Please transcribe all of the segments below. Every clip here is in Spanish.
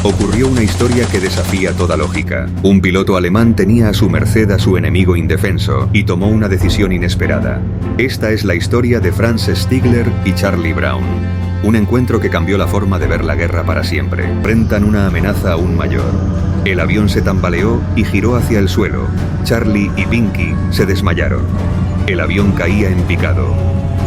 ocurrió una historia que desafía toda lógica. Un piloto alemán tenía a su merced a su enemigo indefenso y tomó una decisión inesperada. Esta es la historia de Franz Stigler y Charlie Brown. Un encuentro que cambió la forma de ver la guerra para siempre. Enfrentan una amenaza aún mayor. El avión se tambaleó y giró hacia el suelo. Charlie y Pinky se desmayaron. El avión caía en picado.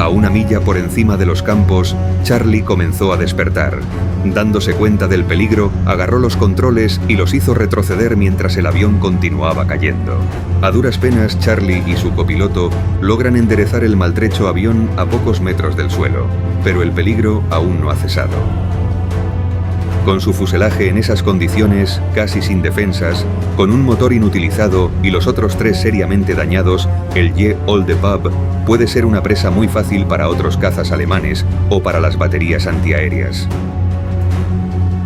A una milla por encima de los campos, Charlie comenzó a despertar. Dándose cuenta del peligro, agarró los controles y los hizo retroceder mientras el avión continuaba cayendo. A duras penas, Charlie y su copiloto logran enderezar el maltrecho avión a pocos metros del suelo, pero el peligro aún no ha cesado. Con su fuselaje en esas condiciones, casi sin defensas, con un motor inutilizado y los otros 3 seriamente dañados, el Ye Olde Bub puede ser una presa muy fácil para otros cazas alemanes o para las baterías antiaéreas.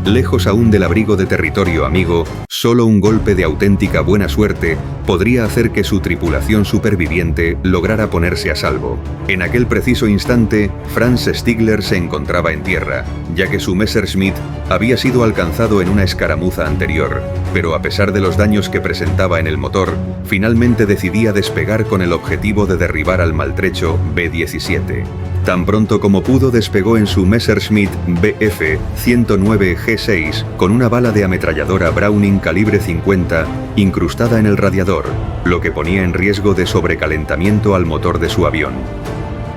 Lejos aún del abrigo de territorio amigo, solo un golpe de auténtica buena suerte podría hacer que su tripulación superviviente lograra ponerse a salvo. En aquel preciso instante, Franz Stigler se encontraba en tierra, ya que su Messerschmitt había sido alcanzado en una escaramuza anterior, pero a pesar de los daños que presentaba en el motor, finalmente decidía despegar con el objetivo de derribar al maltrecho B-17. Tan pronto como pudo, despegó en su Messerschmitt Bf 109 G6 con una bala de ametralladora Browning calibre 50 incrustada en el radiador, lo que ponía en riesgo de sobrecalentamiento al motor de su avión.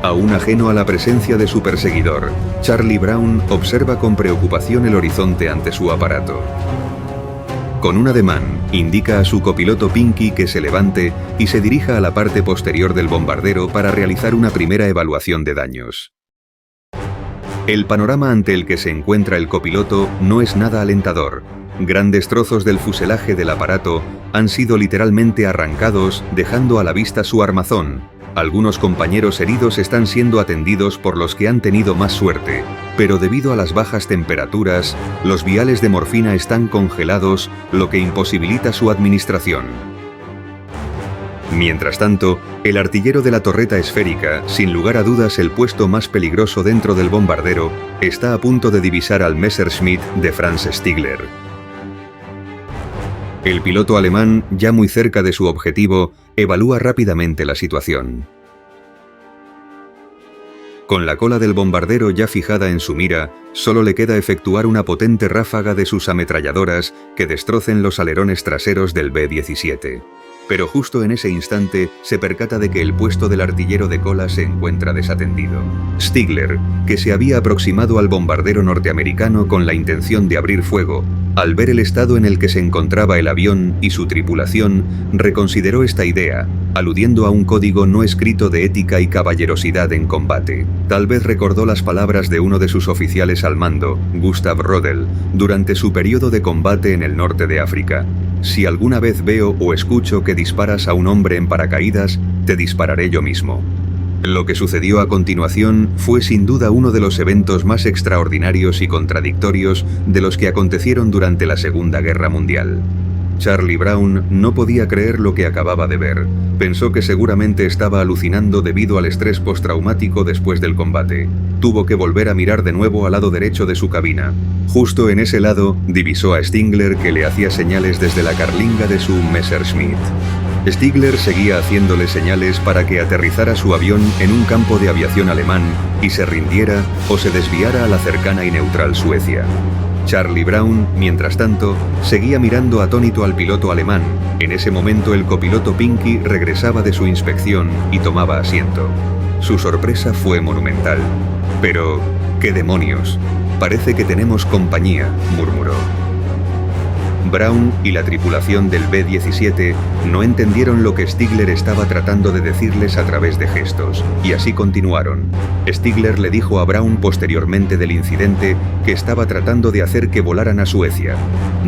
Aún ajeno a la presencia de su perseguidor, Charlie Brown observa con preocupación el horizonte ante su aparato. Con un ademán, indica a su copiloto Pinky que se levante y se dirija a la parte posterior del bombardero para realizar una primera evaluación de daños. El panorama ante el que se encuentra el copiloto no es nada alentador. Grandes trozos del fuselaje del aparato han sido literalmente arrancados, dejando a la vista su armazón. Algunos compañeros heridos están siendo atendidos por los que han tenido más suerte, pero debido a las bajas temperaturas, los viales de morfina están congelados, lo que imposibilita su administración. Mientras tanto, el artillero de la torreta esférica, sin lugar a dudas el puesto más peligroso dentro del bombardero, está a punto de divisar al Messerschmitt de Franz Stigler. El piloto alemán, ya muy cerca de su objetivo, evalúa rápidamente la situación. Con la cola del bombardero ya fijada en su mira, solo le queda efectuar una potente ráfaga de sus ametralladoras que destrocen los alerones traseros del B-17. Pero justo en ese instante se percata de que el puesto del artillero de cola se encuentra desatendido. Stigler, que se había aproximado al bombardero norteamericano con la intención de abrir fuego, al ver el estado en el que se encontraba el avión y su tripulación, reconsideró esta idea, aludiendo a un código no escrito de ética y caballerosidad en combate. Tal vez recordó las palabras de uno de sus oficiales al mando, Gustav Rodel, durante su periodo de combate en el norte de África. Si alguna vez veo o escucho que disparas a un hombre en paracaídas, te dispararé yo mismo. Lo que sucedió a continuación fue sin duda uno de los eventos más extraordinarios y contradictorios de los que acontecieron durante la Segunda Guerra Mundial. Charlie Brown no podía creer lo que acababa de ver. Pensó que seguramente estaba alucinando debido al estrés postraumático después del combate. Tuvo que volver a mirar de nuevo al lado derecho de su cabina. Justo en ese lado, divisó a Stigler que le hacía señales desde la carlinga de su Messerschmitt. Stigler seguía haciéndole señales para que aterrizara su avión en un campo de aviación alemán y se rindiera o se desviara a la cercana y neutral Suecia. Charlie Brown, mientras tanto, seguía mirando atónito al piloto alemán. En ese momento el copiloto Pinky regresaba de su inspección y tomaba asiento. Su sorpresa fue monumental. Pero, ¿qué demonios? Parece que tenemos compañía, murmuró. Brown y la tripulación del B-17 no entendieron lo que Stigler estaba tratando de decirles a través de gestos, y así continuaron. Stigler le dijo a Brown posteriormente del incidente que estaba tratando de hacer que volaran a Suecia.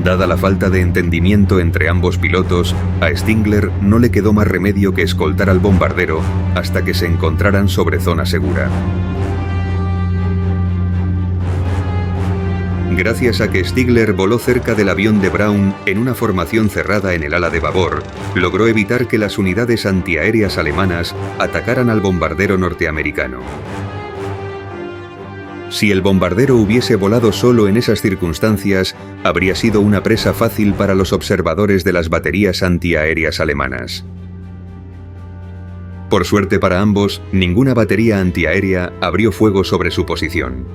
Dada la falta de entendimiento entre ambos pilotos, a Stigler no le quedó más remedio que escoltar al bombardero hasta que se encontraran sobre zona segura. Gracias a que Stigler voló cerca del avión de Brown en una formación cerrada en el ala de babor, logró evitar que las unidades antiaéreas alemanas atacaran al bombardero norteamericano. Si el bombardero hubiese volado solo en esas circunstancias, habría sido una presa fácil para los observadores de las baterías antiaéreas alemanas. Por suerte para ambos, ninguna batería antiaérea abrió fuego sobre su posición.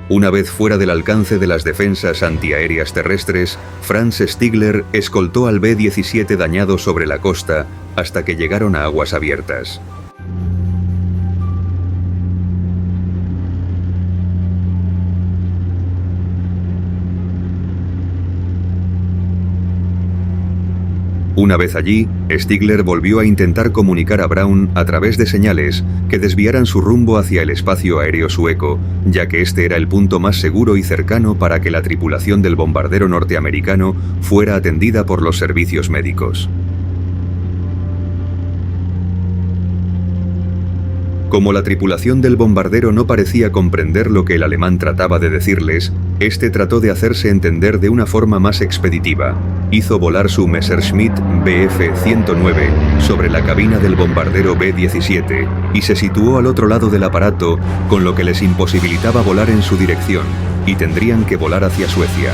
Una vez fuera del alcance de las defensas antiaéreas terrestres, Franz Stigler escoltó al B-17 dañado sobre la costa hasta que llegaron a aguas abiertas. Una vez allí, Stigler volvió a intentar comunicar a Braun a través de señales que desviaran su rumbo hacia el espacio aéreo sueco, ya que este era el punto más seguro y cercano para que la tripulación del bombardero norteamericano fuera atendida por los servicios médicos. Como la tripulación del bombardero no parecía comprender lo que el alemán trataba de decirles, este trató de hacerse entender de una forma más expeditiva. Hizo volar su Messerschmitt Bf-109 sobre la cabina del bombardero B-17 y se situó al otro lado del aparato, con lo que les imposibilitaba volar en su dirección, y tendrían que volar hacia Suecia.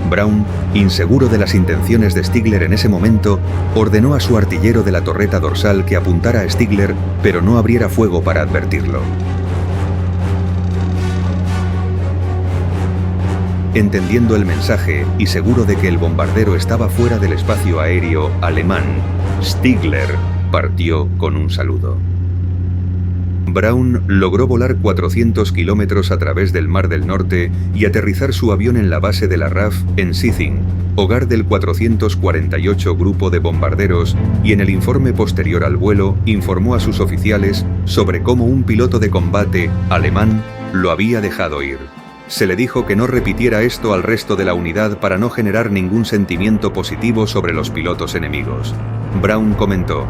Braun, inseguro de las intenciones de Stigler en ese momento, ordenó a su artillero de la torreta dorsal que apuntara a Stigler, pero no abriera fuego para advertirlo. Entendiendo el mensaje y seguro de que el bombardero estaba fuera del espacio aéreo alemán, Stigler partió con un saludo. Braun logró volar 400 kilómetros a través del Mar del Norte y aterrizar su avión en la base de la RAF en Sithing, hogar del 448 Grupo de Bombarderos, y en el informe posterior al vuelo informó a sus oficiales sobre cómo un piloto de combate alemán lo había dejado ir. Se le dijo que no repitiera esto al resto de la unidad para no generar ningún sentimiento positivo sobre los pilotos enemigos. Braun comentó: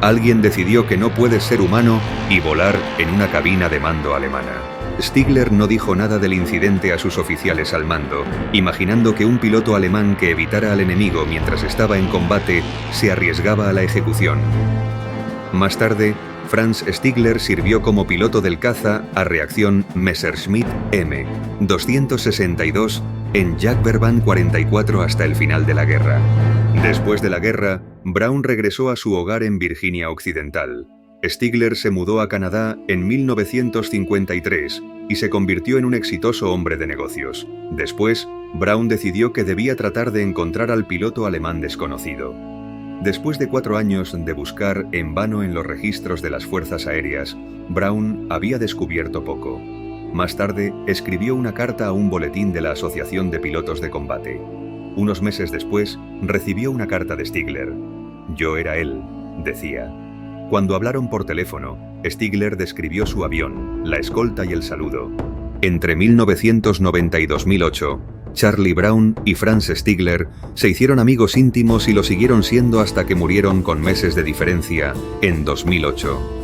"Alguien decidió que no puedes ser humano y volar en una cabina de mando alemana". Stigler no dijo nada del incidente a sus oficiales al mando, imaginando que un piloto alemán que evitara al enemigo mientras estaba en combate se arriesgaba a la ejecución. Más tarde, Franz Stigler sirvió como piloto del caza a reacción Messerschmitt M-262 en Jagdverband 44 hasta el final de la guerra. Después de la guerra, Braun regresó a su hogar en Virginia Occidental. Stigler se mudó a Canadá en 1953 y se convirtió en un exitoso hombre de negocios. Después, Braun decidió que debía tratar de encontrar al piloto alemán desconocido. Después de 4 años de buscar en vano en los registros de las fuerzas aéreas, Braun había descubierto poco. Más tarde, escribió una carta a un boletín de la Asociación de Pilotos de Combate. Unos meses después, recibió una carta de Stigler. "Yo era él", decía. Cuando hablaron por teléfono, Stigler describió su avión, la escolta y el saludo. Entre 1990 y 2008, Charlie Braun y Franz Stigler se hicieron amigos íntimos y lo siguieron siendo hasta que murieron con meses de diferencia en 2008.